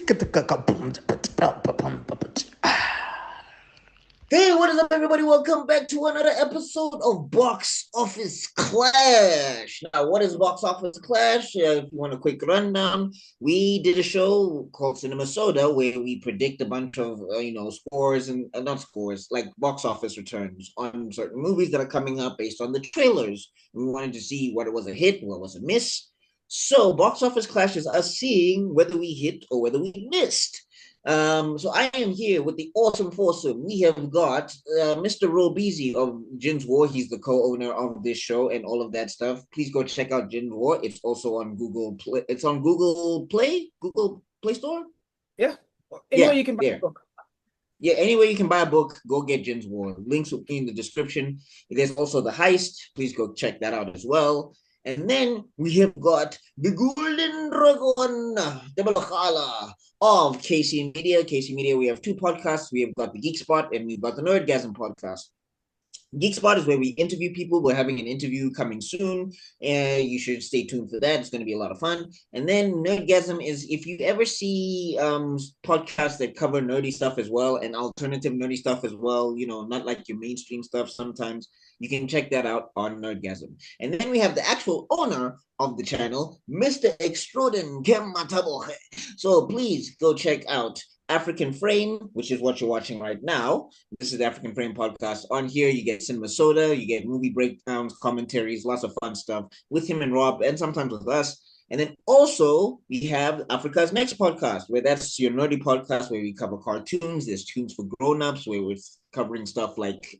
Hey, what is up, everybody? Welcome back to another episode of Box Office Clash. Now, what is Box Office Clash? If you want a quick rundown, we did a show called Cinema Soda where we predict a bunch of scores and not scores, like box office returns on certain movies that are coming up based on the trailers. We wanted to see what was a hit, what was a miss. So, Box Office Clash is us seeing whether we hit or whether we missed. So I am here with the awesome foursome. We have got Mr. Robeezy of Jin's War. He's the co-owner of this show and all of that stuff. Please go check out Jin's War. It's also on Google Play. It's on Google Play Store. Yeah, anywhere you can buy a book. Yeah, anywhere you can buy a book, go get Jin's War. Links will be in the description. There's also The Heist. Please go check that out as well. And then we have got the Golden Dragon, the Balakala of KC Media. KC Media, we have two podcasts. We have got the Geek Spot and we've got the Nerdgasm podcast. Geek Spot is where we interview people. We're having an interview coming soon, and you should stay tuned for that. It's going to be a lot of fun. And then Nerdgasm is if you ever see podcasts that cover nerdy stuff as well and alternative nerdy stuff as well, not like your mainstream stuff sometimes, you can check that out on Nerdgasm. And then we have the actual owner of the channel, Mr. Extraordin Kematabohe. So please go check out African Frame, which is what you're watching right now. This is the African Frame podcast. On here, you get Cinema Soda, you get movie breakdowns, commentaries, lots of fun stuff with him and Rob, and sometimes with us. And then also, we have Africa's Next podcast, where that's your nerdy podcast where we cover cartoons. There's tunes for grown-ups, where we're covering stuff like,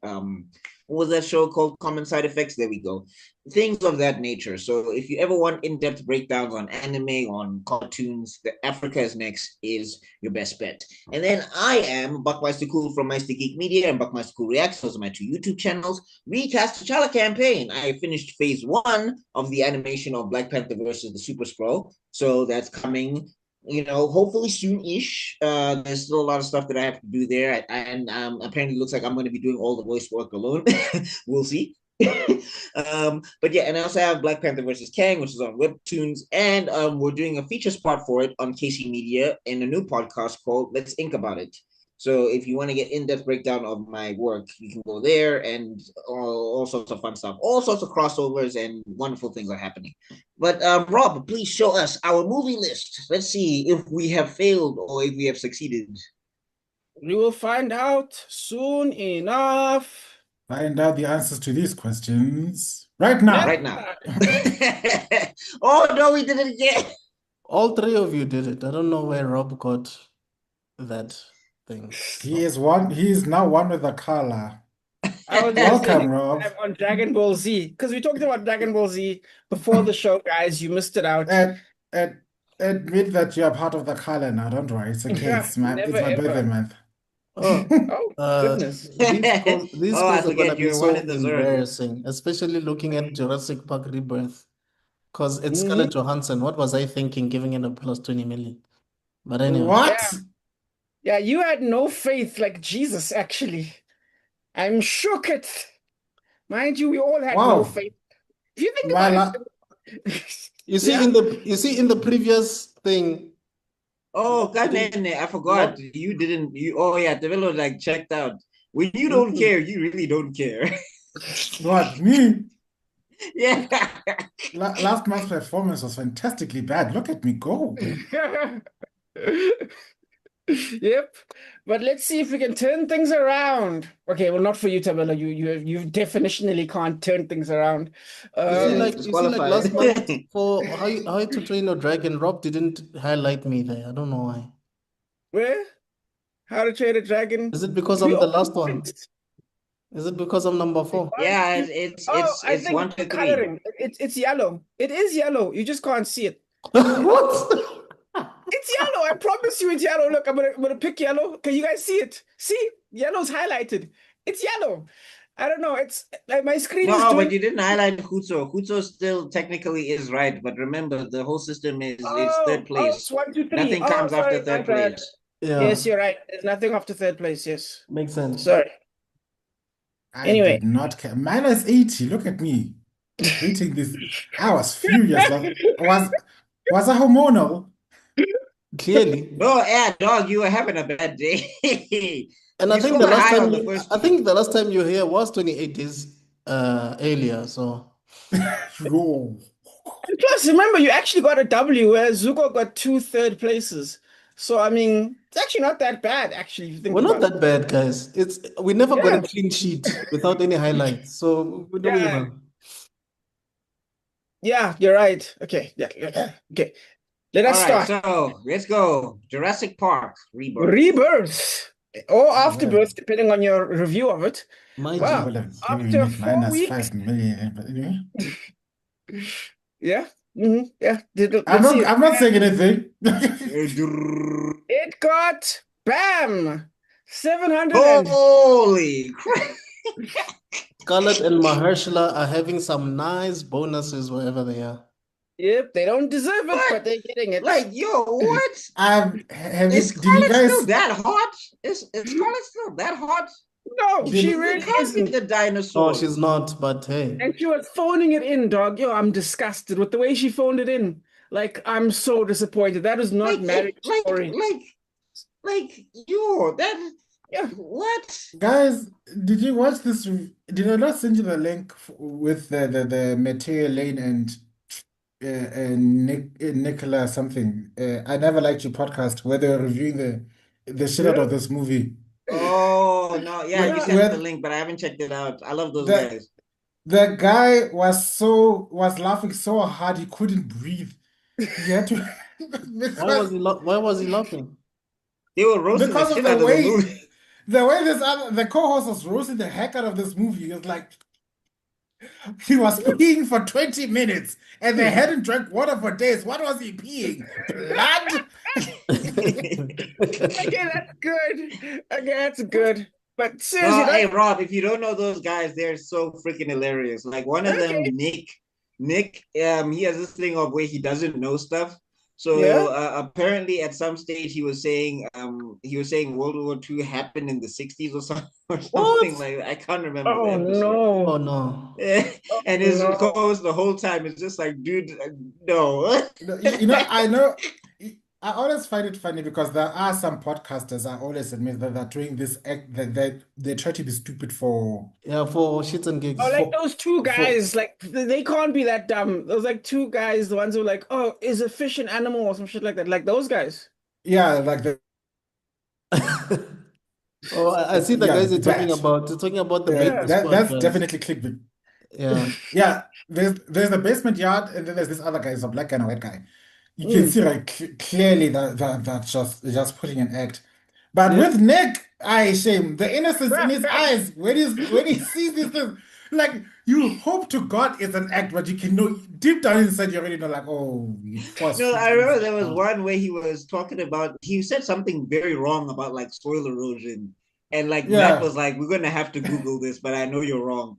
what was that show called? Common Side Effects? There we go. Things of that nature. So if you ever want in-depth breakdowns on anime, on cartoons, the Africa's Next is your best bet. And then I am Buckmeister Cool from Meister Geek Media and Buckmeister Cool Reacts. Those are my two YouTube channels. Recast T'Challa campaign. I finished phase 1 of the animation of Black Panther versus the Super Skrull. So that's coming, hopefully soon-ish. There's still a lot of stuff that I have to do there. And apparently it looks like I'm going to be doing all the voice work alone. We'll see. But yeah, and I also have Black Panther versus Kang, which is on Webtoons, and we're doing a feature spot for it on KC Media in a new podcast called Let's Ink About It. So if you want to get in-depth breakdown of my work, you can go there, and all sorts of fun stuff, all sorts of crossovers, and wonderful things are happening. But Rob, please show us our movie list. Let's see if we have failed or if we have succeeded. We will find out soon enough. Find out the answers to these questions right now. Right now. Oh, no, we did it again. All three of you did it. I don't know where Rob got that thing. He is now one with the color. Welcome, Rob. On Dragon Ball Z, because we talked about Dragon Ball Z before the show, guys. You missed it out. Admit that you are part of the color now. Don't worry. It's okay. It's my birthday month. Oh, goodness. These guys are going to be so embarrassing, especially looking at Jurassic Park Rebirth. Because it's Scarlett Johansson. What was I thinking giving it a plus 20 million? But anyway. What? Yeah, you had no faith like Jesus, actually. I'm shook at. Mind you, we all had no faith. If you think about it. You see, in the previous thing. Oh, God, man, I forgot. What? Devilo like checked out. When you don't care, you really don't care. What, me? Yeah. Last month's performance was fantastically bad. Look at me go. Yep. But let's see if we can turn things around. Okay, well, not for you, Tabella. You definitionally can't turn things around. You see, like last month for how to Train Your Dragon, Rob didn't highlight me there. I don't know why. Where? How to Train a Dragon? Is it because I'm the last one? Is it because I'm number 4? Yeah, it's 1 to 3. It's yellow. It is yellow. You just can't see it. What? It's yellow. I promise you it's yellow. Look, I'm gonna pick yellow. Can you guys see it? See? Yellow's highlighted. It's yellow. I don't know. It's my screen is but you didn't highlight Kutso. Kutso still technically is right, but remember the whole system is it's third place. It's 1, 2, 3. Nothing comes after third place. Yeah. Yes, you're right. There's nothing after third place. Yes. Makes sense. Sorry. Anyway. Did not care. Minus 80. Look at me. Hating this. I was furious. Was I hormonal? Clearly. No, yeah, dog, you were having a bad day. And I think the last time you were here was 28 days earlier. So And plus, remember, you actually got a W, where Zuko got 2 third places. So I mean, it's actually not that bad, actually, if you think we're not about that bad, guys. We never got Yeah. a clean sheet without any highlights. So we're doing well. Yeah, you're right. Okay. Yeah. Okay. Let us All right, start. so let's go. Jurassic Park Rebirth. Rebirth or afterbirth, depending on your review of it. My Wow. Jesus. After 4 weeks. -5 million, but anyway. Yeah. Yeah. I'm Let's see. not saying anything. It got bam 700 Holy crap. Scarlett and Mahershala are having some nice bonuses wherever they are. Yep, they don't deserve it, but they're getting it. Like, yo, what? Is did you Scarlett guys still that hot? Is Scarlett still that hot? No, she It really can't be isn't. the dinosaur. No, she's not, but hey. And she was phoning it in, dog. Yo, I'm disgusted with the way she phoned it in. Like, I'm so disappointed. That is not marriage story. Yo, that, Yeah. what? Guys, did you watch this? Did I not send you the link with the Material Lane and Nicola something? I Never Liked You podcast where they were reviewing the shit out of this movie. Oh no, yeah, you sent the link, but I haven't checked it out. I love those guys. The guy was laughing so hard he couldn't breathe. He had to Why was he laughing? They were roasting the shit out of the movie. The way the co-host was roasting the heck out of this movie. It was like he was peeing for 20 minutes and they hadn't drank water for days. What was he peeing? Blood? Okay, that's good. Okay, that's good. But seriously, No, hey Rob, if you don't know those guys, they're so freaking hilarious. Like one of them, Nick, he has this thing of where he doesn't know stuff. So apparently, at some stage, he was saying World War II happened in the 60s or something, like I can't remember. Oh no! Oh no! And his co-host the whole time is just like, dude, no. I know. I always find it funny because there are some podcasters, I always admit, that they're doing this act that they try to be stupid for shits and gigs. Oh, like those two guys, like they can't be that dumb. Those like two guys, the ones who are like, oh, is a fish an animal or some shit like that. Like those guys. Yeah, like the Oh, I see the guys you're talking about. You're talking about the basement squad that's guys. definitely clickbait. Yeah. Yeah, there's the basement yard, and then there's this other guy, it's a black guy and a white guy. You can see like clearly that just putting an act. But with Nick, shame the innocence in his eyes when he sees this thing, like you hope to God it's an act, but you can know deep down inside you already know, like, oh, you forced. No, I remember there was one where he was talking about, he said something very wrong about like soil erosion. And like Matt was like, we're gonna have to Google this, but I know you're wrong.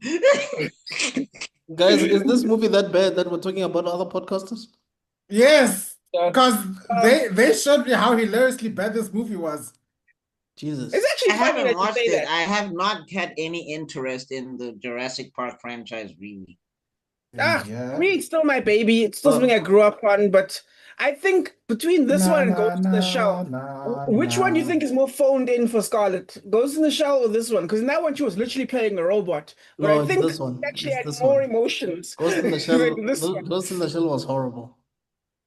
Guys, is this movie that bad that we're talking about other podcasters? Yes, because they showed me how hilariously bad this movie was. Jesus. It's actually I haven't watched it. I have not had any interest in the Jurassic Park franchise, really. Me, it's still my baby. It's still something I grew up on, but I think between this one and Ghost in the Shell, which one do you think is more phoned in for Scarlett? Ghost in the Shell or this one? Because in that one she was literally playing a robot. But I think this one. actually had more emotions. Ghost in the Shell. Ghost in the Shell was horrible.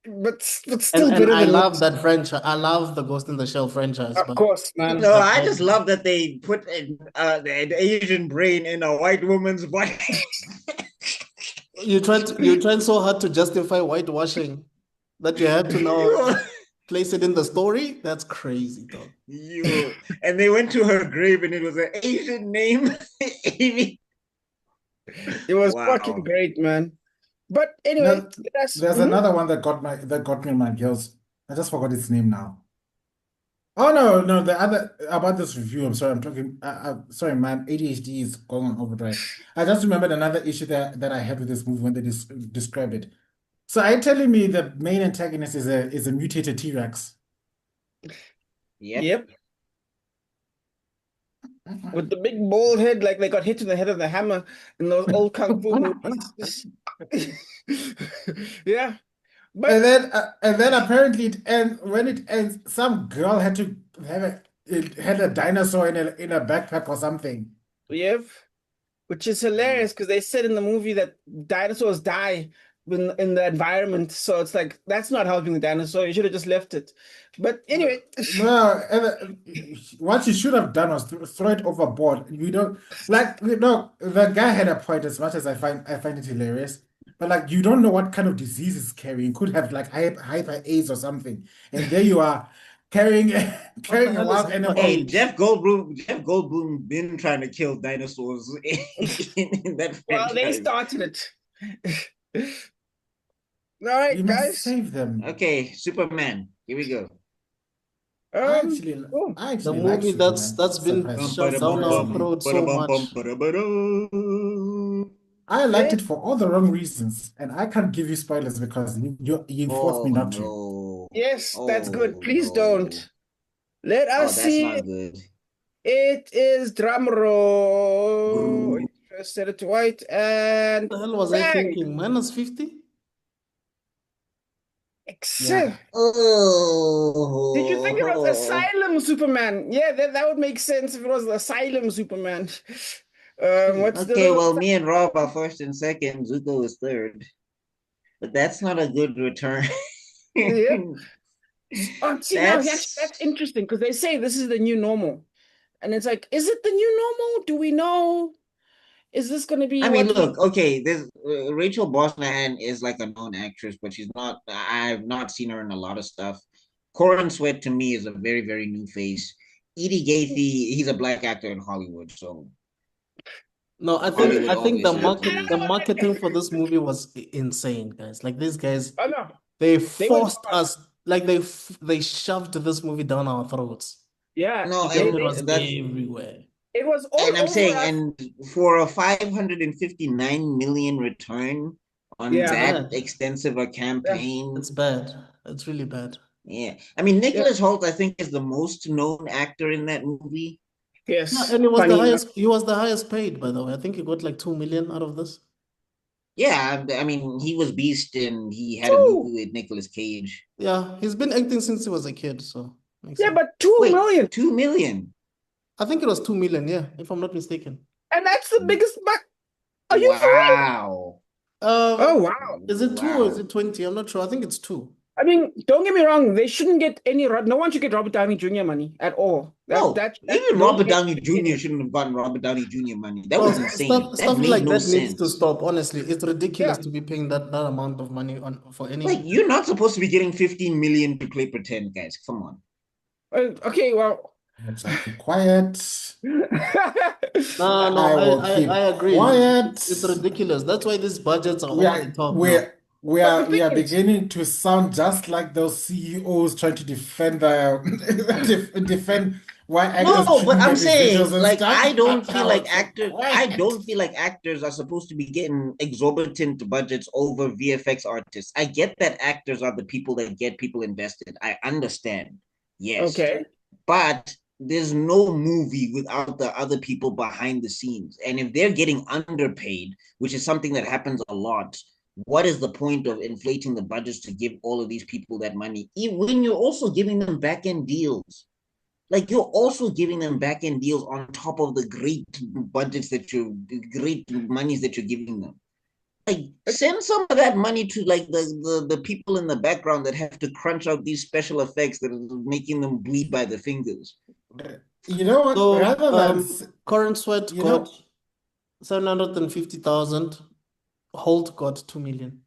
But still better than I love that franchise. I love the Ghost in the Shell franchise. Of course, man. No, I just love that they put an Asian brain in a white woman's body. You tried so hard to justify whitewashing that you had to now place it in the story. That's crazy, dog. And they went to her grave and it was an Asian name. Amy. It was fucking great, man. But anyway, there's another one that got me in my gills. I just forgot its name now. Oh no, the other about this review. I'm sorry, I'm talking. Sorry, man. ADHD is going on overdrive. I just remembered another issue that I had with this movie when they described it. So are you telling me the main antagonist is a mutated T-Rex? Yep. With the big bald head, like they got hit in the head of the hammer in those old kung fu movies. Yeah. But and then apparently it ends when it ends. Some girl had to have it had a dinosaur in a backpack or something. yeah, which is hilarious because they said in the movie that dinosaurs die in the environment. So it's like that's not helping the dinosaur. You should have just left it. But anyway, No, what you should have done was throw it overboard. You don't like the guy had a point as much as I find it hilarious. But like you don't know what kind of disease it's carrying. Could have like hyper AIDS or something. And there you are carrying What the carrying a hell is wild animal. Hey, Jeff Goldblum been trying to kill dinosaurs in that well, they franchise. started it. All right, You must guys. save them. Okay, Superman. Here we go. I actually Cool. I The actually like movie that's Superman. been shoved down our Surprisingly. throat so much. I liked it for all the wrong reasons, and I can't give you spoilers because you forced Oh me not to. no. Yes, that's good. Oh Please no. don't. Let Oh, us that's see. not good. It is drum roll. Grrr. First set it to white and What the hell was I bang. thinking? -50? Excellent. Yeah. Oh. Did you think it was Asylum Superman? Yeah, that would make sense if it was Asylum Superman. What's the Okay, other well, one? me and Rob are first and second. Zuko is third. But that's not a good return. Yep. Oh, see, now That's that's interesting because they say this is the new normal. And it's like, is it the new normal? Do we know? Is this going to be I mean, what we... look, okay, there's Rachel Brosnahan is like a known actress, but she's not. I've not seen her in a lot of stuff. Corin Sweat to me is a very, very new face. Edie Gaethje, he's a black actor in Hollywood, so No, I Hollywood think obviously has to the lose. marketing for this movie was insane, guys. Like these guys, Oh, no. they They went forced us, like they shoved this movie down our throats. Yeah. No, Because it and was that's everywhere. It was all and I'm over saying, us. and for a 559 million return on Yeah. that Bad. extensive a campaign, It's bad. It's really bad. yeah. I mean, Nicholas Hoult, I think, is the most known actor in that movie. Yes. Yeah, and it was the Funny. highest. He was the highest paid, by the way. I think he got like 2 million out of this. Yeah, I mean, he was Beast, and he had a Two. movie with Nicolas Cage. Yeah, he's been acting since he was a kid, so makes Yeah, sense. but 2 Wait, million. 2 million. I think it was 2 million, yeah, if I'm not mistaken. And that's the biggest buck. Are you for real? Wow. Oh, wow. Is it 2 or is it 20? I'm not sure. I think it's 2. I mean, don't get me wrong. They shouldn't get any. No one should get Robert Downey Jr. money at all. Even Robert Downey Jr. shouldn't have gotten Robert Downey Jr. money. That was insane. Stuff made like no that sense. needs to stop. Honestly, it's ridiculous Yeah. to be paying that amount of money for any. Like, you're not supposed to be getting 15 million to play pretend, guys. Come on. Okay, well. Be quiet. No, I agree. Quiet. It's ridiculous. That's why these budgets are over the top now. We are beginning to sound just like those CEOs trying to defend defend why actors No, but shouldn't I'm get saying, residuals and like, stuff. I don't feel like Quiet. actors are supposed to be getting exorbitant budgets over VFX artists. I get that actors are the people that get people invested. I understand. Yes. Okay. But there's no movie without the other people behind the scenes. And if they're getting underpaid, which is something that happens a lot, what is the point of inflating the budgets to give all of these people that money? Even when you're also giving them back-end deals. Like, you're also giving them back-end deals on top of the great budgets great monies that you're giving them. Like, send some of that money to like the people in the background that have to crunch out these special effects that are making them bleed by the fingers. You know what? So, Rather than Corin Sweat got 750,000. Holt got 2 million.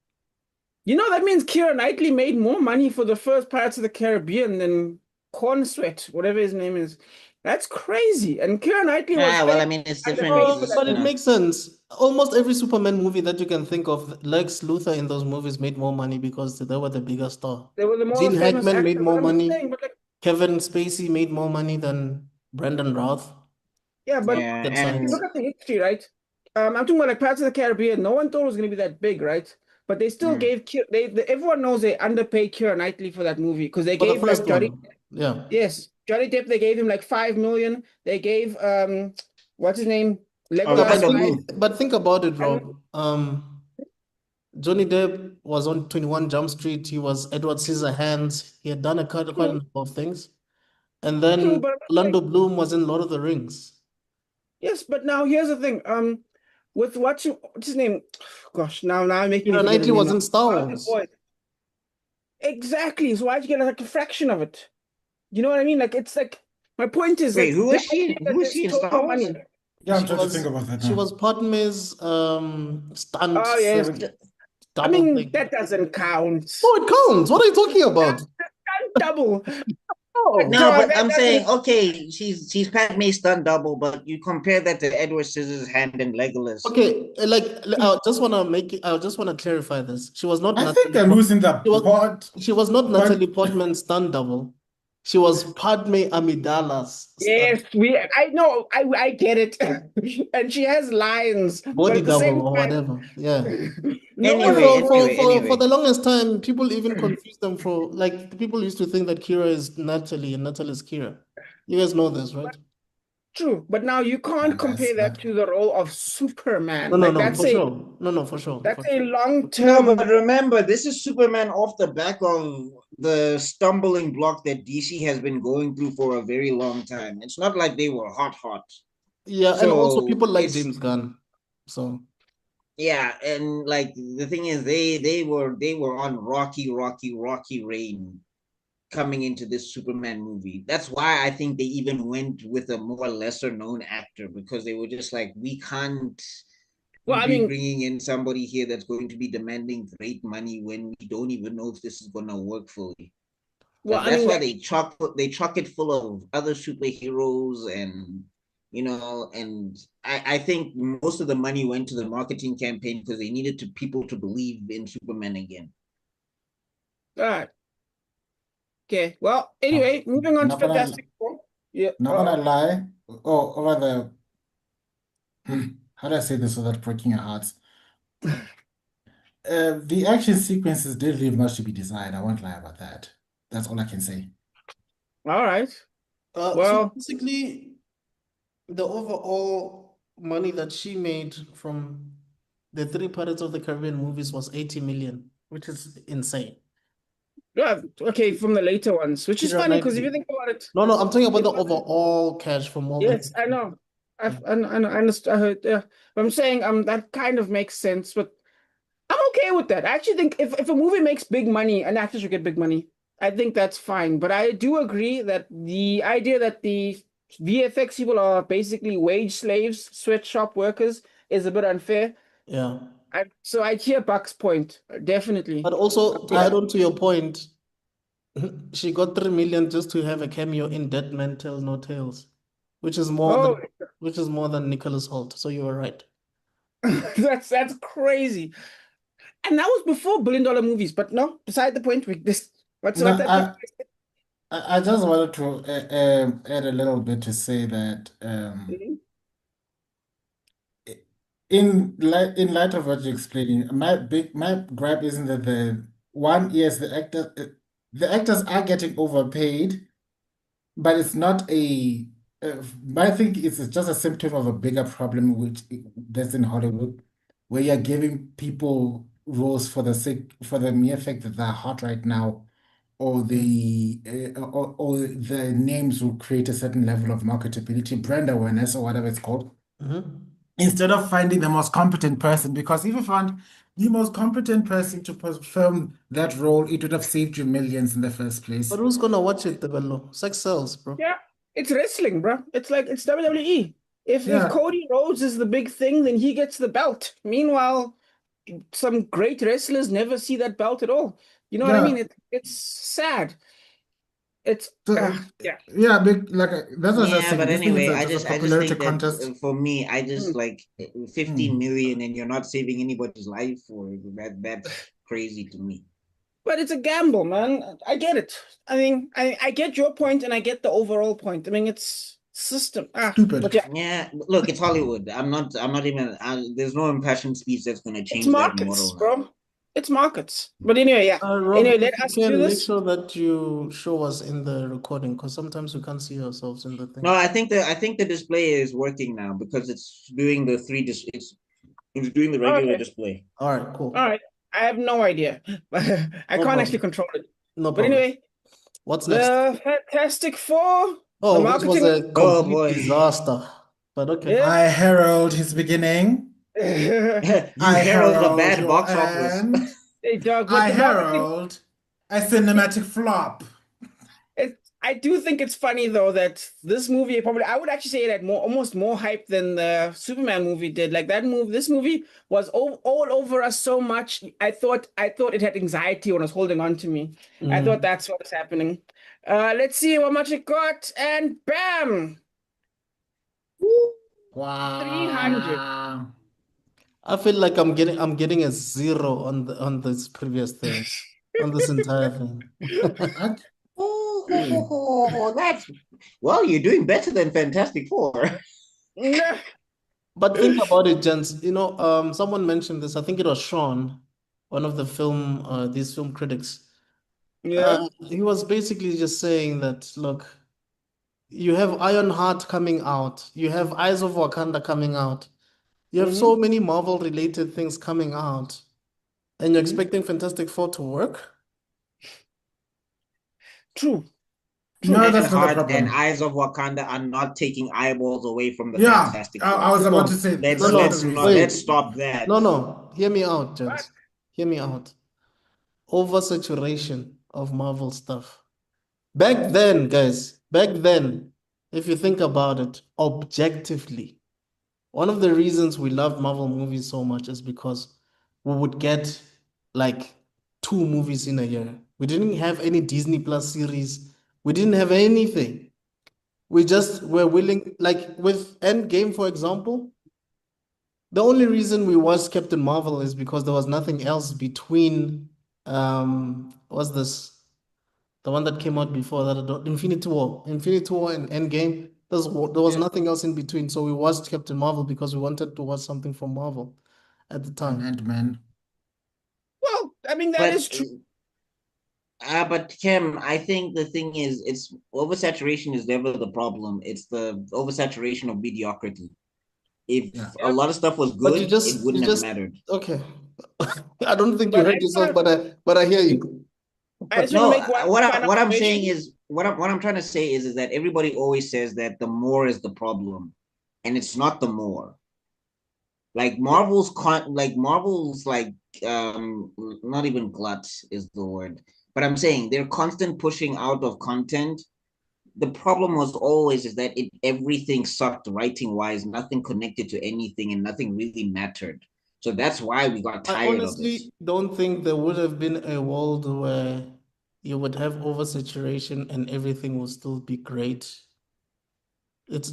You know, that means Keira Knightley made more money for the first Pirates of the Caribbean than Corn Sweat, whatever his name is. That's crazy. And Keira Knightley was... well, I mean, it's different. But it makes sense. Almost every Superman movie that you can think of, Lex Luthor in those movies made more money because they were the bigger star. They were the more Gene famous Hackman made actors, more I'm money. saying, but like, Kevin Spacey made more money than Brandon Routh. yeah, but and look at the history, right? I'm talking about like Pirates of the Caribbean. No one thought it was going to be that big, right? But they still gave everyone knows they underpaid Keira Knightley for that movie because they gave like Johnny. Yeah. Yes, Johnny Depp. They gave him like 5 million. They gave what's his name? But think about it, Rob. Johnny Depp was on 21 Jump Street. He was Edward Scissorhands. He had done quite a number of things. And then Orlando Bloom was in Lord of the Rings. Yes, but now here's the thing. With what's his name? Gosh, now I'm making me Keira forget Knightley his was name. in Star Wars. Exactly. So why'd you get like a fraction of it? You know what I mean? Like it's like my point is wait, like who is she? Who is she in Star Wars? money. Yeah, I'm trying to think about that now. She was Padme's stunt. Oh yes. I mean thing. That doesn't count. Oh, it counts. What are you talking about? Stunt double. No, but I'm saying, okay, she's Padme's stunt double, but you compare that to Edward Scissorhands and Legolas. Okay, like I just want to clarify this. She was not. I think I'm losing the plot. She was not Natalie Portman's stunt double. She was Padme Amidala's. Yes, I know. I get it. And she has lines. Body double or whatever. Yeah. Anyway. For the longest time, people even confused them for like people used to think that Kira is Natalie and Natalie is Kira. You guys know this, right? True, but now you can't compare that to the role of Superman. No, for sure. That's a long-term. No, but remember, this is Superman off the back of the stumbling block that DC has been going through for a very long time. It's not like they were hot. Yeah, so and also people like James Gunn. So yeah, and like the thing is, they were on rocky rain coming into this Superman movie. That's why I think they even went with a more lesser known actor, because they were just like, we can't bringing in somebody here that's going to be demanding great money when we don't even know if this is going to work fully. Well, that's why they chuck it full of other superheroes, and and I think most of the money went to the marketing campaign because they needed people to believe in Superman again. All right. Okay, well, anyway, moving on to Fantastic Four. Yeah. Not gonna lie. Over the how do I say this without breaking your hearts? The action sequences did leave much to be desired. I won't lie about that. That's all I can say. All right. So basically, the overall money that she made from the 3 Pirates of the Caribbean movies was 80 million, which is insane. Yeah, okay, from the later ones, which is funny because if you think about it. No, I'm talking about the overall cash from all. Yes, I know. I understand. I heard. Yeah, but I'm saying that kind of makes sense. But I'm okay with that. I actually think if a movie makes big money, an actor should get big money. I think that's fine. But I do agree that the idea that the VFX people are basically wage slaves, sweatshop workers, is a bit unfair. Yeah. So I hear Buck's point, definitely. But also, to add on to your point, she got 3 million just to have a cameo in Dead Man Tell No Tales, which is more than Nicholas Hoult. So you were right. That's crazy. And that was before $1 billion movies. But no, beside the point, I just wanted to add a little bit to say that in light of what you're explaining, my gripe isn't that the actors are getting overpaid, but it's not I think it's just a symptom of a bigger problem that's in Hollywood, where you're giving people roles for the mere fact that they're hot right now, or the names will create a certain level of marketability, brand awareness, or whatever it's called. Instead of finding the most competent person, because if you found the most competent person to perform that role, it would have saved you millions in the first place. But who's gonna watch it, Bello? Sex sells, bro. Yeah, it's wrestling, bro. It's like it's WWE. If Cody Rhodes is the big thing, then he gets the belt. Meanwhile, some great wrestlers never see that belt at all. You know what I mean? It's sad. It's that's but anyway, I just think that for me, I just like 15 million and you're not saving anybody's life, or that's crazy to me. But it's a gamble, man. I get it. I mean, I get your point and I get the overall point. I mean, it's system. Stupid. But yeah, look, it's Hollywood. I'm not even. There's no impassioned speech that's going to change that model. Bro. It's markets. But anyway, yeah. Rob, anyway, let us do this. Make sure that you show us in the recording, because sometimes we can't see ourselves in the thing. No, I think the display is working now because it's doing the it's doing the regular display. All right, cool. All right. I have no idea. I can't actually control it. No But problem. anyway, What's next? the Fantastic Four. Oh, The which was marketing. a complete disaster. But okay. Yep. I herald his beginning. You herald a bad your box office. end. Hey, dog, but I the marketing. herald a cinematic flop. I do think it's funny though that this movie probably I would actually say it had almost more hype than the Superman movie did. Like this movie was all over us so much. I thought it had anxiety when it was holding on to me. I thought that's what was happening. Let's see how much it got, and bam, Wow. 300. I feel like I'm getting a 0 on this previous thing, on this entire thing. Oh, well, you're doing better than Fantastic Four. But think about it, gents. You know, someone mentioned this. I think it was Sean, one of the these film critics. Yeah. He was basically just saying that, look, you have Ironheart coming out, you have Eyes of Wakanda coming out, you have so many Marvel-related things coming out, and you're expecting Fantastic Four to work? True. No, that's not the Ironheart problem. and Eyes of Wakanda are not taking eyeballs away from the Yeah, Fantastic Four. I was about to say Let's stop that. No, hear me out, gents. Hear me out. Oversaturation of Marvel stuff. Back then, guys, if you think about it objectively, one of the reasons we loved Marvel movies so much is because we would get like 2 movies in a year. We didn't have any Disney Plus series. We didn't have anything. We just were willing, like with Endgame, for example, the only reason we watched Captain Marvel is because there was nothing else between what's this? The one that came out before that, Infinity War and Endgame. There was nothing else in between. So we watched Captain Marvel because we wanted to watch something from Marvel at the time. Ant-Man. Well, I mean, that is true. But Kim, I think the thing is, it's oversaturation is never the problem. It's the oversaturation of mediocrity. If a lot of stuff was good, it wouldn't have mattered. Okay. I don't think you heard yourself, but I hear you. I just want to make what I'm saying is what I'm trying to say is that everybody always says that the more is the problem, and it's not the more. Like Marvel's not even glut is the word, but I'm saying their constant pushing out of content. The problem was always is that everything sucked writing wise, nothing connected to anything, and nothing really mattered. So that's why we got tired of it. I honestly don't think there would have been a world where you would have oversaturation and everything will still be great. It's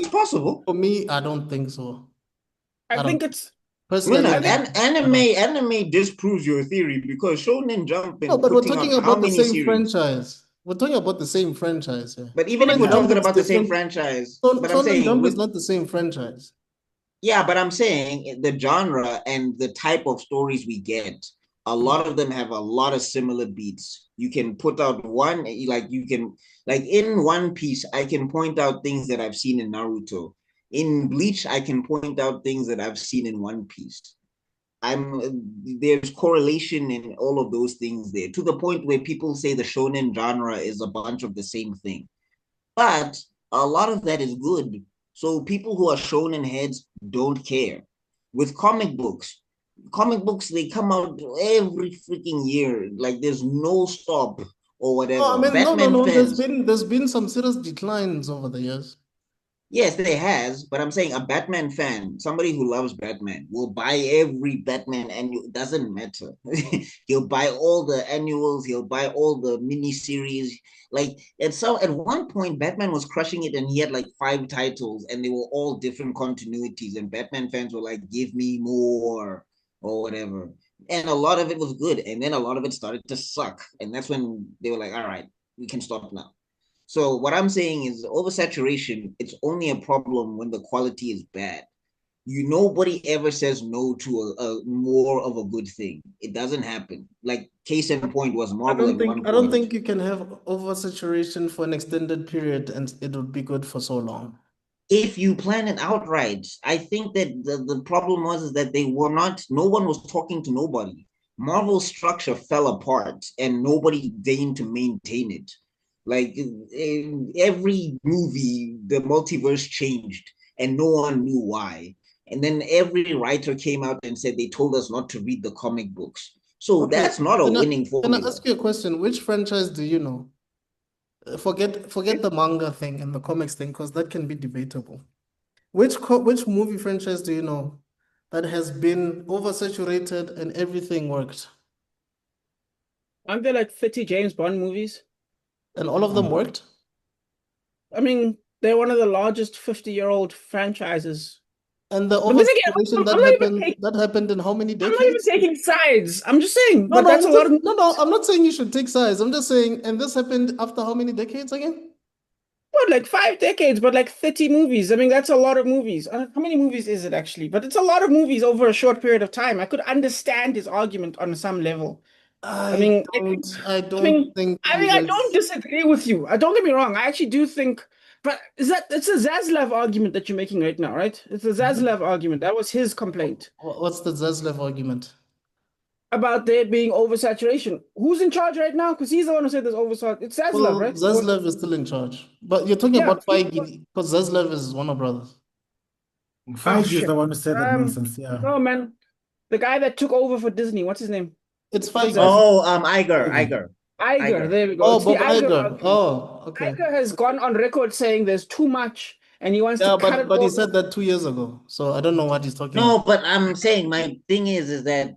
possible. For me, I don't think so. I think it's personally. Anime disproves your theory because Shonen Jump. No, but we're talking about the same franchise. We're talking about the same franchise. Yeah. But even if we're talking about the same franchise, but I'm saying Jump is not the same franchise. Yeah, but I'm saying the genre and the type of stories we get, a lot of them have a lot of similar beats. You can put out one, like in One Piece, I can point out things that I've seen in Naruto. In Bleach, I can point out things that I've seen in One Piece. There's correlation in all of those things there, to the point where people say the shonen genre is a bunch of the same thing. But a lot of that is good. So people who are shonen heads don't care. With comic books, they come out every freaking year. Like there's no stop or whatever. Oh, I mean, no. There's been some serious declines over the years. Yes, there has, but I'm saying a Batman fan, somebody who loves Batman, will buy every Batman annual. It doesn't matter. He'll buy all the annuals. He'll buy all the miniseries. Like at one point, Batman was crushing it, and he had like 5 titles, and they were all different continuities. And Batman fans were like, "Give me more," or whatever. And a lot of it was good, and then a lot of it started to suck, and that's when they were like, "All right, we can stop now." So what I'm saying is oversaturation, it's only a problem when the quality is bad. Nobody ever says no to a more of a good thing. It doesn't happen. Like case in point was Marvel. I don't think you can have oversaturation for an extended period and it would be good for so long. If you plan it outright, I think that the problem was is that no one was talking to nobody. Marvel's structure fell apart and nobody deigned to maintain it. Like in every movie, the multiverse changed and no one knew why. And then every writer came out and said they told us not to read the comic books. So Okay, that's not a winning can I formula. ask you a question? Which franchise do you know? Forget the manga thing and the comics thing, because that can be debatable. Which movie franchise do you know that has been oversaturated and everything worked? Aren't there like 30 James Bond movies? And all of them worked? I mean, they're one of the largest 50-year-old franchises. And the But then again, oversaturation that happened in how many I'm not even decades? taking sides. I'm just saying, No, but that's a lot of no, I'm not saying you should take sides. I'm just saying, and this happened after how many decades again? what, like 5 decades, but like 30 movies. I mean, that's a lot of movies. How many movies is it actually? But it's a lot of movies over a short period of time. I could understand his argument on some level. I mean, I don't think he I don't was. disagree with you. Don't get me wrong. I actually do think, but it's a Zaslav argument that you're making right now, right? It's a Zaslav argument. That was his complaint What's the Zaslav argument? about there being oversaturation. Who's in charge right now? Because he's the one who said there's oversaturation. It's Zaslav, Well, right? Zaslav is still in charge. But you're talking Yeah. about Feige, because Zaslav is Warner Brothers. Feige is the one who said that nonsense. Yeah. No, man. The guy that took over for Disney. What's his name? It's Feige. Oh, Iger. Iger. There we go. Oh, It's the Bob Iger Iger. argument. Oh, okay. Iger has gone on record saying there's too much and he wants Yeah, to cut it but he all. said that 2 years ago. So I don't know what he's talking No, about. but I'm saying my thing is that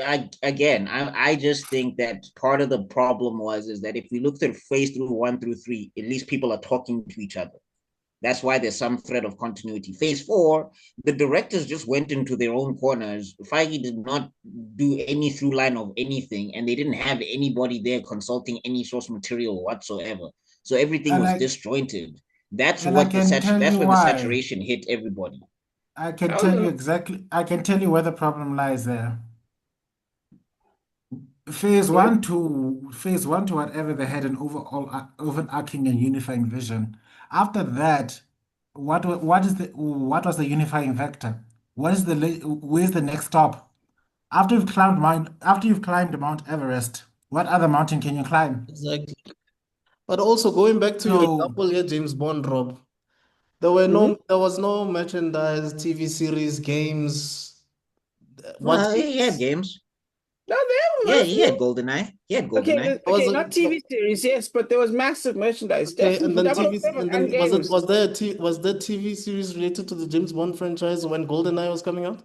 I just think that part of the problem is that if we look at phase through 1 through 3, at least people are talking to each other. That's why there's some thread of continuity. Phase 4, the directors just went into their own corners. Feige did not do any through line of anything, and they didn't have anybody there consulting any source material whatsoever. So everything was disjointed. That's what the saturation hit everybody. I can tell you exactly. I can tell you where the problem lies there. Phase one to whatever, they had an overall overarching and unifying vision. After that, what was the unifying factor? Where's the next stop? After you've climbed Mount Everest, what other mountain can you climb? Exactly. But also going back to your example here, James Bond, Rob, there was no merchandise, TV series, games. He had games. No, he had GoldenEye. He had GoldenEye. Okay, not TV series, yes, but there was massive merchandise. Okay, Definitely. and then games. was there TV series related to the James Bond franchise when GoldenEye was coming out?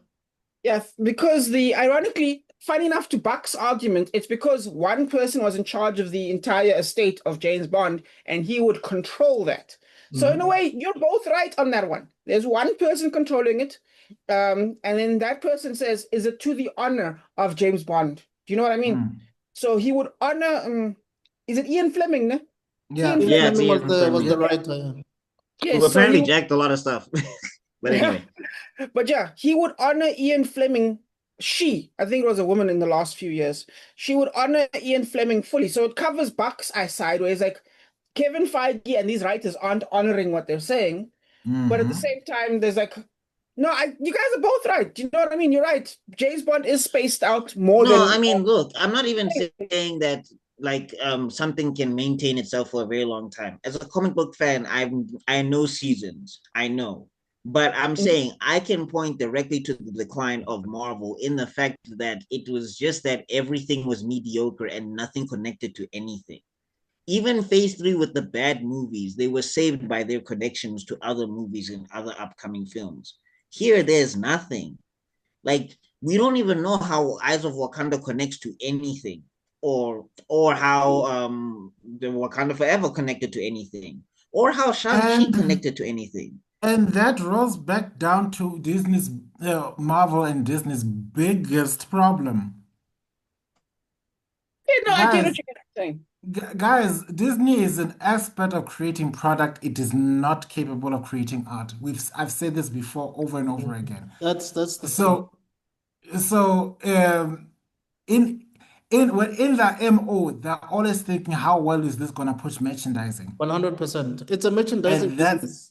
Yes, because ironically, funny enough to Buck's argument, it's because one person was in charge of the entire estate of James Bond and he would control that. So in a way, you're both right on that one. There's one person controlling it. And then that person says, is it to the honor of James Bond? Do you know what I mean? So he would honor, is it Ian Fleming? Ne? Yeah, Ian Fleming was the writer. Who apparently jacked a lot of stuff. But anyway. But yeah, he would honor Ian Fleming. I think it was a woman in the last few years. She would honor Ian Fleming fully. So it covers Buck's side, where it's like Kevin Feige and these writers aren't honoring what they're saying. But at the same time, there's like, no, you guys are both right. Do you know what I mean? You're right. James Bond is spaced out more than. No, I mean, look, I'm not even saying that like something can maintain itself for a very long time. As a comic book fan, I know seasons. I know. But I'm saying I can point directly to the decline of Marvel in the fact that it was just that everything was mediocre and nothing connected to anything. Even phase 3 with the bad movies, they were saved by their connections to other movies and other upcoming films. Here, there's nothing. Like, we don't even know how Eyes of Wakanda connects to anything, or how the Wakanda Forever connected to anything, or how Shang-Chi connected to anything. And that rolls back down to Disney's, Marvel and Disney's biggest problem. No, I get what you're saying. Guys, Disney is an expert of creating product. It is not capable of creating art. I've said this before over and over again. That's the in the MO, they're always thinking, how well is this gonna push merchandising? 100%. It's a merchandising business.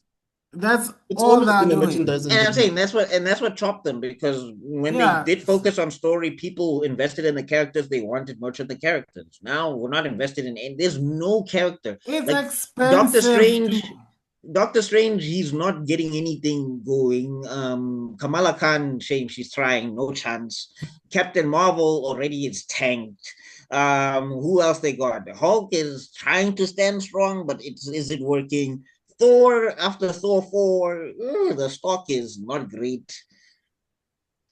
That's It's all always they're been a doing. merchandising And I'm saying thing. that's what chopped them, because when Yeah. they did focus on story, people invested in the characters. They wanted much of the characters. Now we're not invested in any. There's no character. It's Like Doctor expensive Strange. to... Doctor Strange, he's not getting anything going. Kamala Khan, shame, she's trying, no chance. Captain Marvel already is tanked. Who else they got? The Hulk is trying to stand strong, but is it working? Thor, after Thor 4, the stock is not great.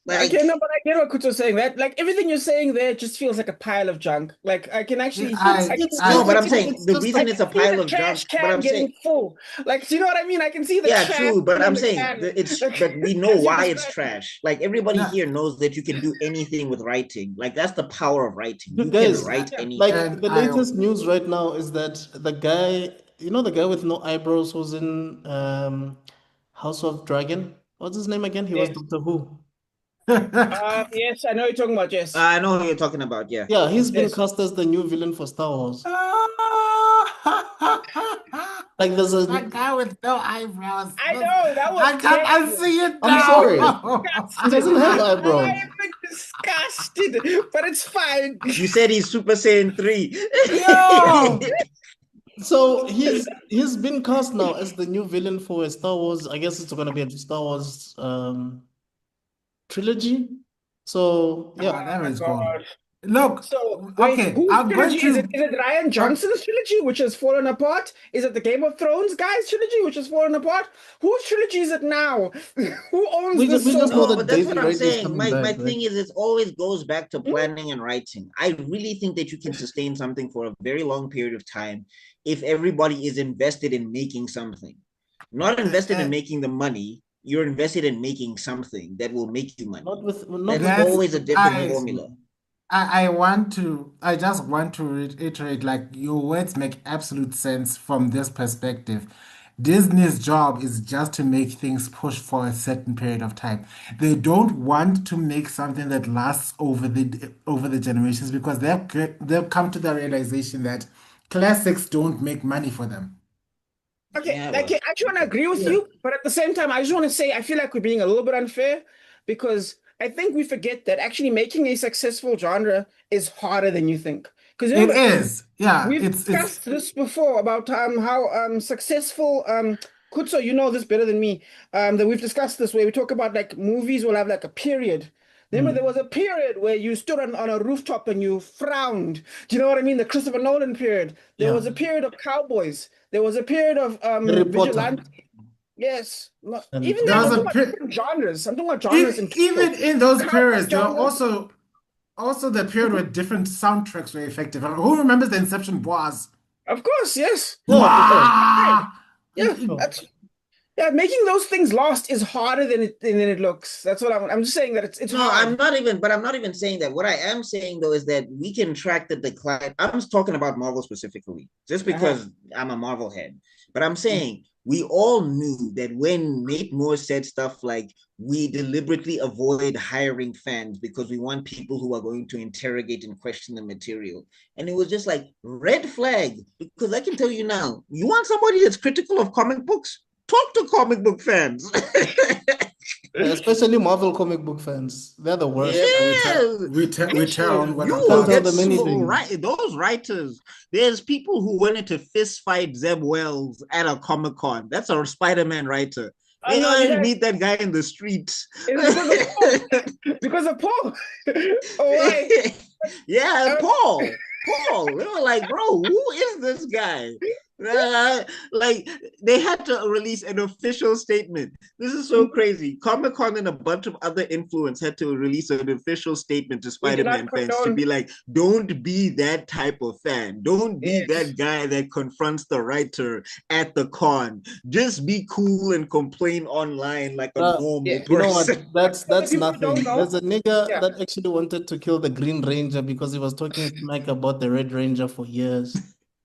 Like, Okay, no, but I get what Kuto's saying. That like everything you're saying there just feels like a pile of junk. Like I can actually, no, but I'm it's saying the just reason I it's a can see pile the of junk. trash But can I'm saying, getting full. Like, do you know what I mean? I can see the yeah, trash true. But in I'm the saying can. but we know As you're why it's describing. trash. Like everybody Yeah. here knows that you can do anything with writing. Like that's the power of writing. You Guys, can write Yeah. anything. like And the latest news right now is that the guy, you know, the guy with no eyebrows who's in House of Dragon. What's his name again? He was Yes. Doctor Who. Yes, I know you're talking about. Yes. I know who you're talking about. Yeah. Yeah, he's been Yes. cast as the new villain for Star Wars. Like there's that a, guy with no eyebrows. I know that was I can't terrible. unsee it I'm now. sorry. He Disgusting. doesn't have I eyebrows. am disgusted, but it's fine. You said he's Super Saiyan 3. Yo! So he's been cast now as the new villain for a Star Wars. I guess it's gonna be a Star Wars trilogy. So Oh, yeah. that my is cool. God. Look, So wait, okay, whose I'm going trilogy is to... it? Is it Ryan Johnson's trilogy, which has fallen apart? Is it the Game of Thrones guys' trilogy, which has fallen apart? Whose trilogy is it now? Who owns We this? just know No, that but that's what Daisy I'm Ridley is saying. coming My back, thing right? is, it always goes back to planning and writing. I really think that you can sustain something for a very long period of time if everybody is invested in making something. Not invested in making the money. You're invested in making something that will make you money. That's always a different formula. I just want to reiterate, like, your words make absolute sense from this perspective. Disney's job is just to make things push for a certain period of time. They don't want to make something that lasts over the generations, because they've come to the realization that classics don't make money for them. Okay, Yeah, like well, I actually want to agree with Yeah. you, but at the same time, I just want to say I feel like we're being a little bit unfair because I think we forget that actually making a successful genre is harder than you think. Because It remember, is. Yeah, we've it's discussed this before about how successful Kutso, you know this better than me. That we've discussed this where we talk about like movies will have like a period. Remember, there was a period where you stood on a rooftop and you frowned. Do you know what I mean? The Christopher Nolan period. There was a period of cowboys. There was a period of Harry Potter. vigilante. Yes. And Even There then, was I'm a talking about different genres. I'm talking about E- genres in even total. in those Cowboy periods, there were genre. also the period where different soundtracks were effective. Who remembers the Inception bars? Of course, yes. Wah! Yeah, yeah, making those things last is harder than it looks. That's what I'm just saying that it's No, hard. I'm not even saying that. What I am saying though is that we can track the decline. I'm talking about Marvel specifically, just because I'm a Marvel head. But I'm saying we all knew that when Nate Moore said stuff like we deliberately avoid hiring fans because we want people who are going to interrogate and question the material. And it was just like red flag, because I can tell you now, you want somebody that's critical of comic books? Talk to comic book fans. Yeah, especially Marvel comic book fans. They're the worst. Yeah. We tell on what You I'm will tell get them anything. those writers. There's people who wanted to fist fight Zeb Wells at a Comic-Con. That's a Spider-Man writer. They wanted to meet that guy in the streets. Because of Paul. Oh, right. Yeah, Paul. They were like, bro, who is this guy? Like they had to release an official statement. This is so crazy. Comic-Con and a bunch of other influence had to release an official statement to Spider-Man fans to be like, don't be that type of fan. Don't be that guy that confronts the writer at the con. Just be cool and complain online like a normal person. You know what? That's nothing. Know. There's a nigga that actually wanted to kill the Green Ranger because he was talking smack about the Red Ranger for years.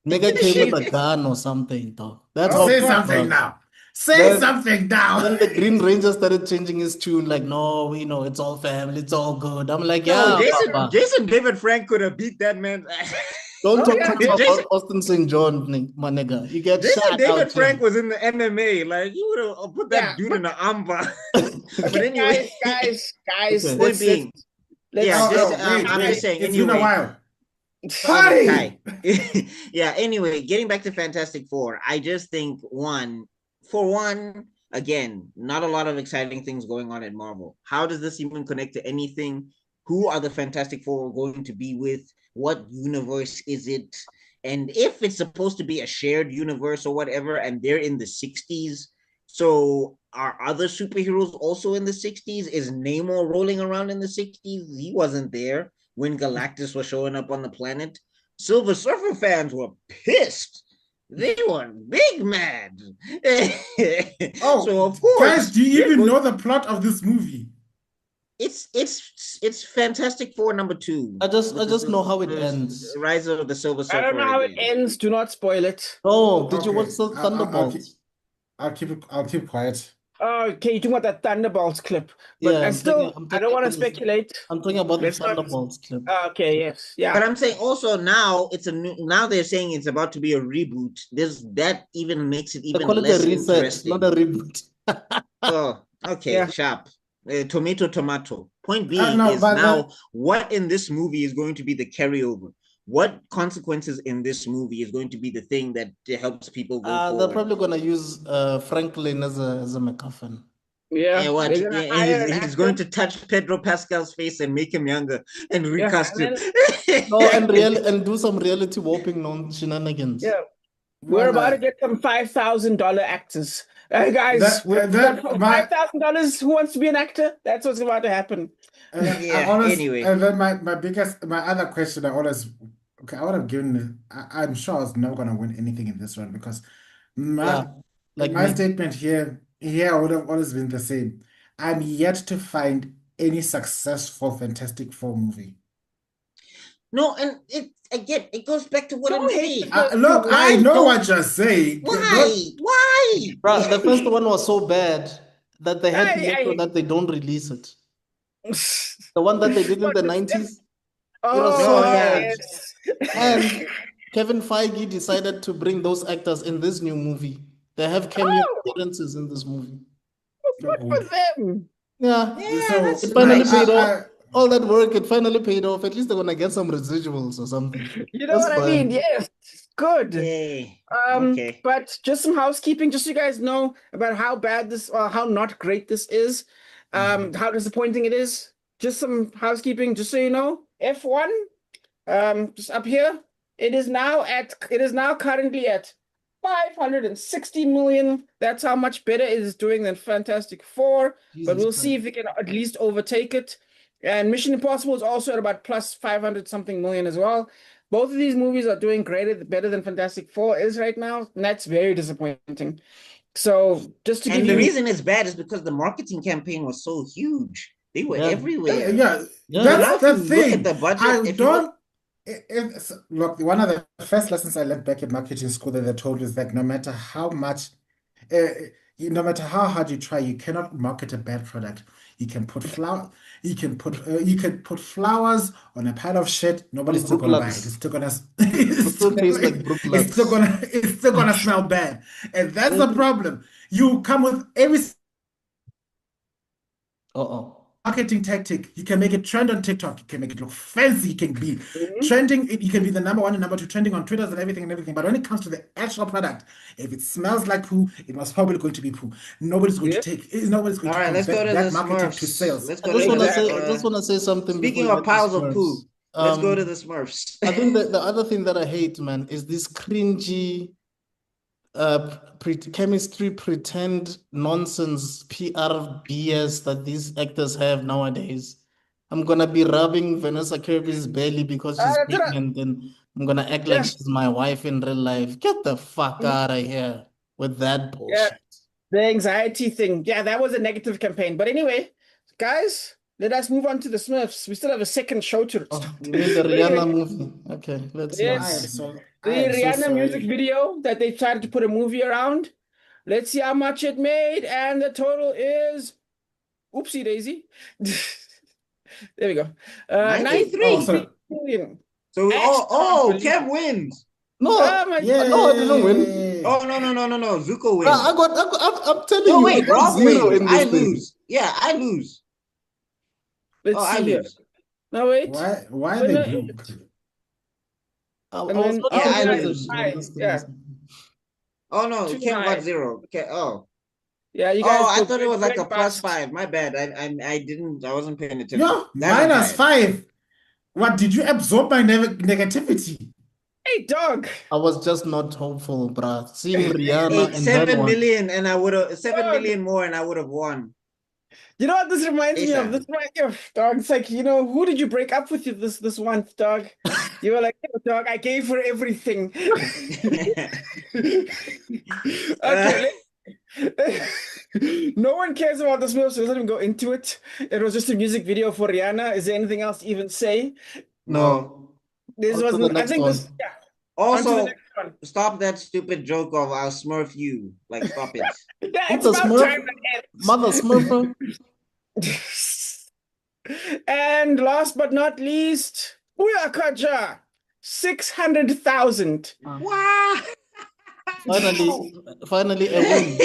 Nigga came with a gun or something, dog. That's how. Say something now. Say something now. Then the Green Ranger started changing his tune, like, no, we know it's all family, it's all good. I'm like, yeah, no, Jason David Frank could have beat that man. Don't talk yeah. about Austin St. John, my nigga. You get shot David out Frank here. was in the MMA. Like, you would have put that dude in the armbar. But Okay, anyway, guys. Okay. point being, let's I'm just saying. It's anyway, been a while. Hi. Yeah, anyway, getting back to Fantastic Four, I just think for one, again, not a lot of exciting things going on at Marvel. How does this even connect to anything? Who are the Fantastic Four going to be with? What universe is it? And if it's supposed to be a shared universe or whatever, and they're in the 60s, so are other superheroes also in the 60s? Is Namor rolling around in the 60s? He wasn't there when Galactus was showing up on the planet. Silver Surfer fans were pissed. They were big mad. So of course, guys, do you even know the plot of this movie? It's Fantastic Four #2. I just know how it ends. Rise of the Silver Surfer. I don't know how it ends. Do not spoil it. Oh, did you watch the Thunderbolts? I'll keep quiet. Okay, you're talking about that Thunderbolts clip. But yeah, I don't want to speculate. I'm talking about the Thunderbolts clip. Okay, yes. Yeah. But I'm saying also now now they're saying it's about to be a reboot. That even makes it even less interesting. Not a reboot. Oh, okay, yeah. Sharp. Tomato. Point being what in this movie is going to be the carryover? What consequences in this movie is going to be the thing that helps people go forward? They're probably going to use Franklin as a MacGuffin. Yeah, he's going to touch Pedro Pascal's face and make him younger and recast him. and do some reality warping shenanigans. Yeah, we're about to get some $5,000 actors. Guys, $5,000. Who wants to be an actor? That's what's about to happen. Anyway, and then my other question, I would have given. I'm sure I was never gonna win anything in this one because my statement here would have always been the same. I'm yet to find any successful Fantastic Four movie. No, and it goes back to what I'm saying. Look, I know what you're saying. Why? Bro, the first one was so bad that they had to make sure that they don't release it. The one that they did in the 90s. Oh, it was so bad. Yes. And Kevin Feige decided to bring those actors in this new movie. They have cameo appearances in this movie. Good for them. Yeah. So it finally paid off. All that work, it finally paid off. At least they're gonna get some residuals or something. You know what I mean? Yes. Good. Yay. Okay. But just some housekeeping, just so you guys know about how bad this or how not great this is. How disappointing it is. Just some housekeeping, just so you know. F1, just up here. It is now currently at 560 million. That's how much better it is doing than Fantastic Four. But we'll see if we can at least overtake it. And Mission Impossible is also at about plus 500 something million as well. Both of these movies are doing better than Fantastic Four is right now, and that's very disappointing. So just to give you... the reason it's bad is because the marketing campaign was so huge. They were everywhere. Yeah. That's the thing. Look at the budget. Look, one of the first lessons I learned back at marketing school that they told us that no matter how much, no matter how hard you try, you cannot market a bad product. You can put you can put flowers on a pile of shit. Nobody's still gonna buy it. It's still gonna it's still gonna smell bad, and that's the problem. You come with every marketing tactic. You can make it trend on TikTok. You can make it look fancy. You can be trending. You can be the #1 and #2 trending on Twitter and everything. But when it comes to the actual product, if it smells like poo, it was probably going to be poo. Nobody's going to take. Nobody's going to convert that marketing to sales. I just want to say something. Speaking of piles of poo, let's go to the Smurfs. I think that the other thing that I hate, man, is this cringy chemistry pretend nonsense PR BS that these actors have nowadays. I'm gonna be rubbing Vanessa Kirby's belly because she's pregnant, and I'm gonna act like she's my wife in real life. Get the fuck out of here with that bullshit. The anxiety thing. Yeah, that was a negative campaign. But anyway, guys, let us move on to the Smurfs. We still have a second show to the Rihanna movie. Okay, let's the Rihanna music video that they tried to put a movie around. Let's see how much it made. And the total is oopsie daisy. There we go. 93 million. So Cam wins. No, Oh my no, I didn't win. Oh no. Zuko wins. I'm telling No, you, wait, I got Rob zero wins. in I this thing. lose. Yeah, I lose. Let's I see here. lose. No, wait. Why Winner the group? eight. I And was then not Yeah, I Tina lose. is when high. this thing Yeah, was. Oh no, Cam got 2-9. 0. Okay. Oh. Yeah, you Oh, guys I both thought it was like a great plus bust. 5. My bad. I wasn't paying attention. Yo, Guys, I'm minus tired. 5. What did you absorb my negativity? Hey, dog. I was just not hopeful, bruh. Seeing Rihanna Eight, and then 7 what? million, and I would have 7 Dog. million more, and I would have won. You know what this reminds me of? ASAP. This reminds me of, dog. It's like, who did you break up with this month, dog? You were like, "Yo, dog, I gave her everything." Okay, no one cares about this movie, so let's not even go into it. It was just a music video for Rihanna. Is there anything else to even say? No. This On to wasn't, the I next think one. this, yeah. On to the Also, next one. stop that stupid joke of I'll smurf you. Like, stop it. Yeah, What it's the about Smurf? time that Mother Smurfer? ends. And last but not least, Uyakaja, 600,000. Wow. Finally a win.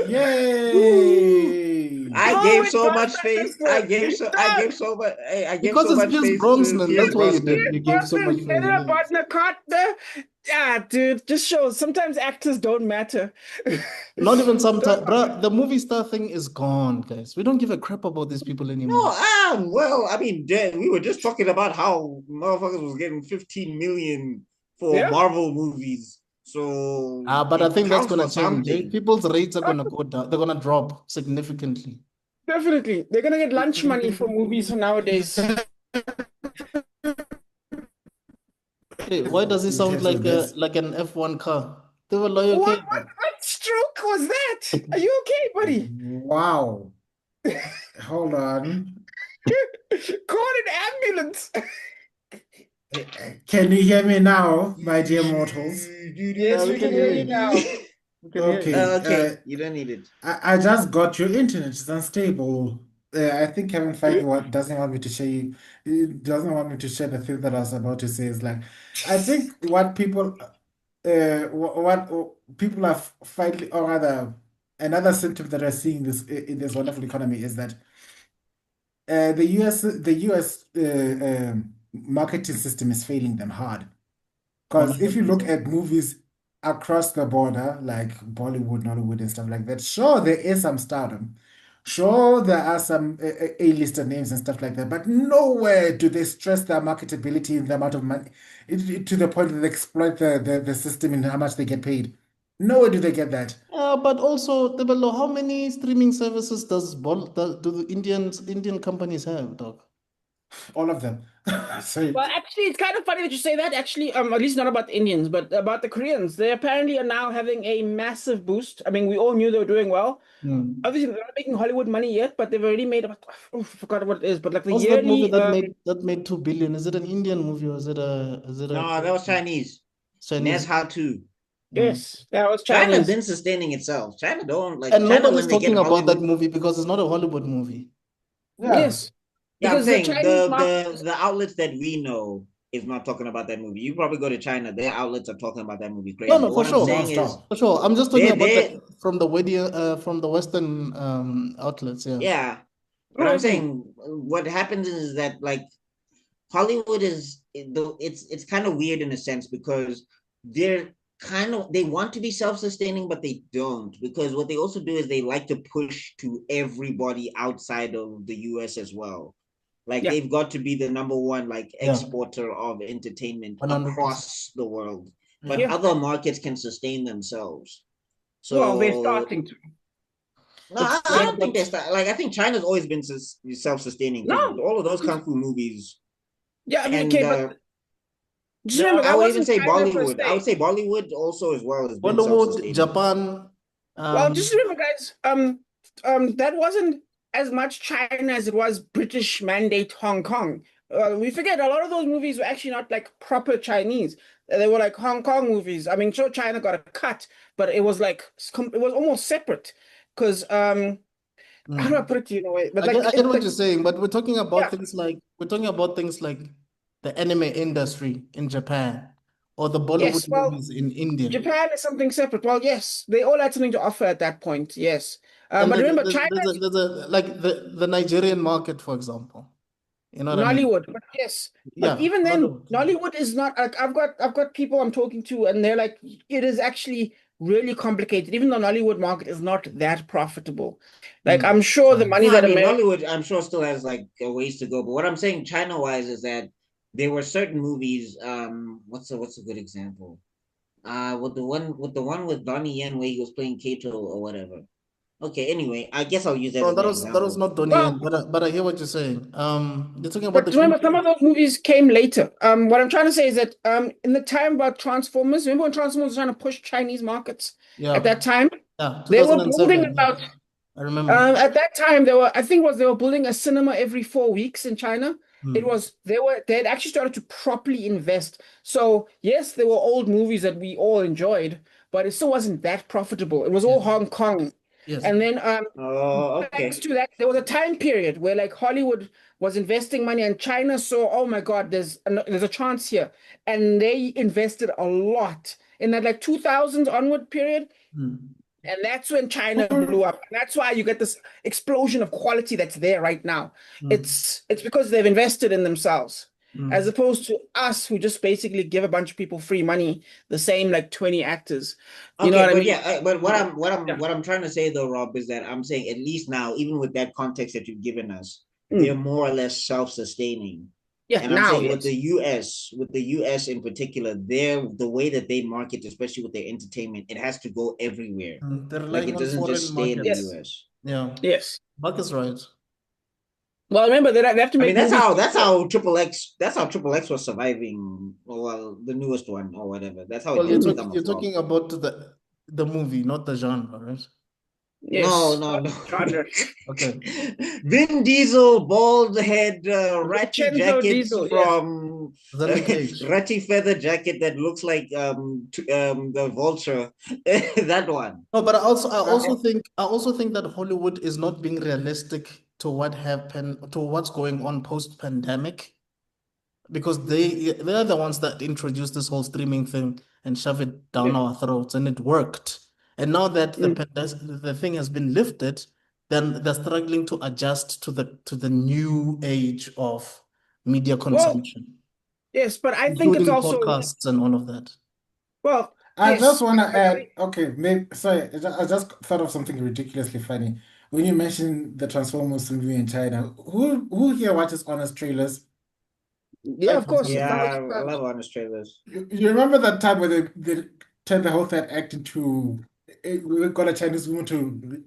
Yay! I Who gave would so bust much at face. this one? I gave so much. I gave Because so it's much Pierce face Brosnan. to That's Pierce why you Brosnan. did. You gave so much face. Heather Partner Carter. Yeah, dude, just shows sometimes actors don't matter. Not even sometimes, bruh. The movie star thing is gone, guys. We don't give a crap about these people anymore. No, well, I mean, we were just talking about how motherfuckers was getting 15 million for Yeah. Marvel movies. So But I it think that's counts gonna for change. something. People's rates are gonna go down. They're gonna drop significantly. Definitely. They're gonna get lunch money for movies for nowadays. Hey, why does it sound like an F1 car? They were like, okay. What stroke was that? Are you okay, buddy? Wow. Hold on. Call an ambulance. Can you hear me now, my dear mortals? Yes, we can hear you now. Okay. You don't need it. I just got your internet. It's unstable. I think Kevin Feige doesn't want me to share he doesn't want me to share the thing that I was about to say. Is like, I think what people are finally, or rather, another symptom that we're seeing in this wonderful economy is that the US marketing system is failing them hard. Because if you look at movies across the border, like Bollywood, Nollywood, and stuff like that, sure, there is some stardom. Sure, there are some A-lister names and stuff like that, but nowhere do they stress their marketability in the amount of money to the point that they exploit the system and how much they get paid. Nowhere do they get that. But also, Tebelo, how many streaming services do the Indian companies have, dog? All of them. Sorry. Well, actually, it's kind of funny that you say that. Actually, at least not about the Indians, but about the Koreans. They apparently are now having a massive boost. I mean, we all knew they were doing well. Obviously, they're not making Hollywood money yet, but they've already made about, I forgot what it is, but like the What's yearly. that movie that made 2 billion? Is it an Indian movie or is it a No, that was Chinese. Chinese? That's how to. Yes, that was China's Chinese. been sustaining itself. China don't like. And China, nobody's when they get talking about that Hollywood, movie because it's not a Hollywood movie. Yeah. Yes, yeah, I'm because the saying Chinese market. the outlets that we know is not talking about that movie. You probably go to China, their outlets are talking about that movie crazy. No, But for what I'm sure. saying is, For sure. I'm just talking about they from the Western outlets, yeah. yeah. But I'm saying what happens is that like Hollywood it's kind of weird in a sense because they want to be self-sustaining, but they don't, because what they also do is they like to push to everybody outside of the US as well. Like they've got to be the number one like exporter of entertainment 100%. across the world. But other markets can sustain themselves. So Well, they're starting to. No, I don't think they're like I think China's always been self-sustaining. No. All of those kung fu movies. Yeah, I mean, And, okay, but just remember, I that would even wasn't say China per Bollywood. I would se. say Bollywood also as well has been Bollywood, self-sustaining. Japan. Well, just remember, guys, that wasn't as much China as it was British Mandate Hong Kong. We forget a lot of those movies were actually not like proper Chinese. They were like Hong Kong movies. I mean, sure, China got a cut, but it was like it was almost separate because how do I put it to you in a way? But I like get what you're saying, but we're talking about things like the anime industry in Japan or the Bollywood Yes, well, movies in India. Japan is something separate. Well, yes, they all had something to offer at that point. Yes, And but remember, China there's a like the Nigerian market, for example. You know what I mean? Nollywood, but yes, but Yeah, even then, Nollywood. Nollywood is not like I've got people I'm talking to, and they're like, it is actually really complicated. Even the Nollywood market is not that profitable. Like I'm sure the money No, I that mean, America, Hollywood, I'm sure still has like a ways to go. But what I'm saying China-wise is that there were certain movies. What's a good example? With the one with Donnie Yen where he was playing Kato or whatever. Okay, anyway, I guess I'll use that No, as an that was example. not Donnie Yen, well, but I hear what you're saying. You're talking about but the remember, Chinese some of those movies came later. What I'm trying to say is that in the time about Transformers, remember when Transformers was trying to push Chinese markets at Yeah, that time? yeah, They were building 2007. Yeah, about I remember. at that time, I think they were building a cinema every 4 weeks in China. They had actually started to properly invest. So yes, there were old movies that we all enjoyed, but it still wasn't that profitable. It was all Yes, Hong Kong. yes. And then Oh, thanks okay. to that, there was a time period where like Hollywood was investing money and China saw, oh my God, there's a chance here. And they invested a lot in that like 2000s onward period. Mm. And that's when China blew up. And that's why you get this explosion of quality that's there right now. Mm. It's because they've invested in themselves, as Mm. opposed to us who just basically give a bunch of people free money, the same like 20 actors. You know Okay, what I but mean? yeah, but what I'm what I'm Yeah. what I'm trying to say though, Rob, is that I'm saying at least now, even with that context that you've given us, they're Mm. more or less self-sustaining. Yeah, And I'm now, saying yes. with the US in particular, the way that they market, especially with their entertainment, it has to go everywhere. They're Like relying it on doesn't just foreign stay in the markets. Yes. US. Yeah, Yes. Mark is right. Well, remember they have to I mean, make movies. that's how Triple X was surviving. Well, the newest one or whatever. That's how it Well, didn't become a you're flop. talking about the movie, not the genre, right? No, Yes. no, Not no. genre. Okay. Vin Diesel, bald head, ratty Vincenzo jackets Diesel, yes. from Zanny Cage. ratty feather jacket that looks like the vulture. That one. No, but Uh, I also think that Hollywood is not being realistic to what happened to what's going on post-pandemic because they're the ones that introduced this whole streaming thing and shove it down yeah. our throats, and it worked. And now that Mm. the thing has been lifted, then they're struggling to adjust to the new age of media Well, consumption, yes, but I think it's including also, podcasts and all of that. well, I just yes. want to add, okay, maybe, sorry, I just thought of something ridiculously funny. When you mentioned the Transformers movie in China, who here watches honest trailers? Yeah, Like, of course. Yeah, Somebody, I love honest trailers. you remember that time where they turned the whole third act into, we got a Chinese woman to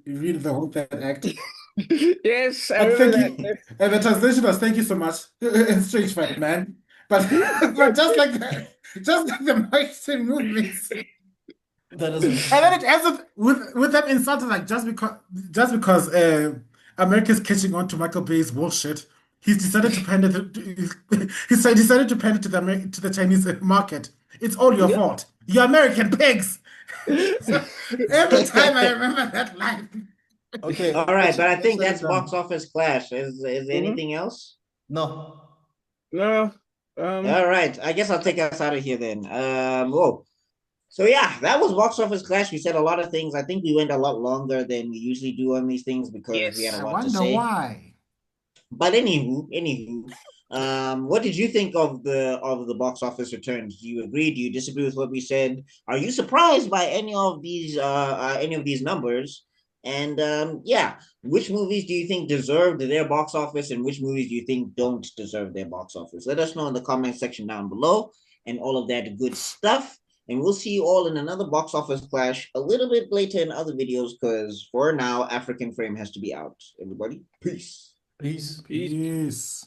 read the whole third act? yes, I And remember thank that. you. And the translation was thank you so much. Strange fact, man. But but just like the Mexican movies. That is And then interesting. it ends up with them insulting like just because America's catching on to Michael Bay's bullshit, he's decided to pander decided to pander to to the Chinese market. It's all your Yeah. fault. You American pigs. So every time I remember that line. Okay, All right, but I let's think shut it that's box down. office clash. Is Mhm. anything else? No. No. All right, I guess I'll take us out of here then. Whoa. So yeah, that was box office clash. We said a lot of things. I think we went a lot longer than we usually do on these things because we had a I Yes. lot to wonder say. why. But anywho, what did you think of the box office returns? Do you agree? Do you disagree with what we said? Are you surprised by any of these numbers? And yeah, which movies do you think deserved their box office, and which movies do you think don't deserve their box office? Let us know in the comment section down below, and all of that good stuff. And we'll see you all in another box office clash a little bit later in other videos, because for now, African Frame has to be out. Everybody, peace. Peace. Peace. Peace.